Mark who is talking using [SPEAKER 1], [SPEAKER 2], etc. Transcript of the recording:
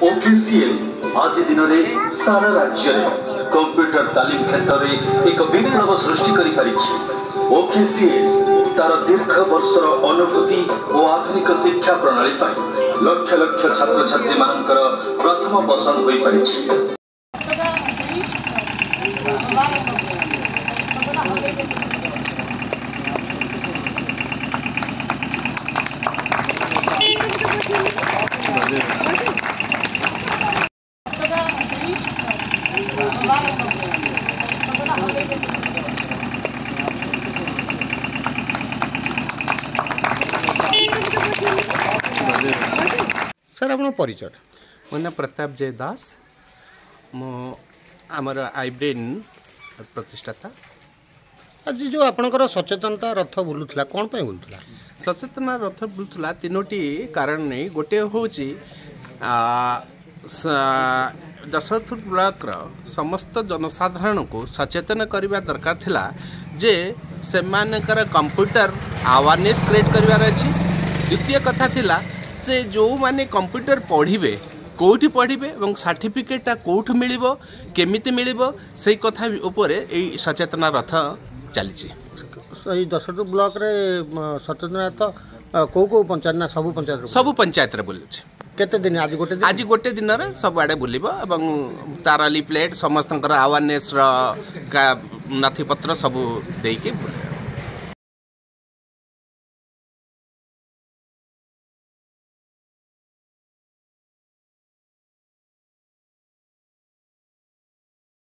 [SPEAKER 1] ओकेसीएल आज दिन में सारा राज्य में कंप्यूटर तालीम क्षेत्र में एक विप्लव सृष्टि कर ओकेसीएल तार दीर्घ वर्षर अनुभूति और आधुनिक शिक्षा प्रणाली लक्ष लक्ष छात्र छात्री मानकर प्रथम पसंद हो पारिछि।
[SPEAKER 2] सर आप परिचय?
[SPEAKER 3] मो ना प्रताप जय दास, मो आमर आईब्रेन प्रतिष्ठाता।
[SPEAKER 2] आज जो आपणकर सचेतनता रथ बुलूला कौन पे बुलूला?
[SPEAKER 3] सचेतना रथ बुलूला तीनोटी कारण नहीं। गोटे हूँ दशरथपुर ब्लॉक समस्त जनसाधारण को सचेतन करने दरकार थिला जे से कंप्यूटर अवेयरनेस क्रिएट करिवार अछि। द्वितीय कथा थिला से जो माने कंप्यूटर पढ़िबे कोठी पढ़िबे एवं सर्टिफिकेटा कोठी मिलिबो केमिति मिलिबो सेही कथा उपरे एई सचेतना रथ चलीछि।
[SPEAKER 2] सही दशरथपुर ब्लॉक रे सचेतना रथ को पंचायत ना सब
[SPEAKER 3] पंचायत रे बुलुछि।
[SPEAKER 2] केते दिन? आज
[SPEAKER 3] गोटे दिन रे सब आडे बुलिबो एवं तार लिफलेट समस्तंकर अवेयरनेस रा नथिपत्र सब देके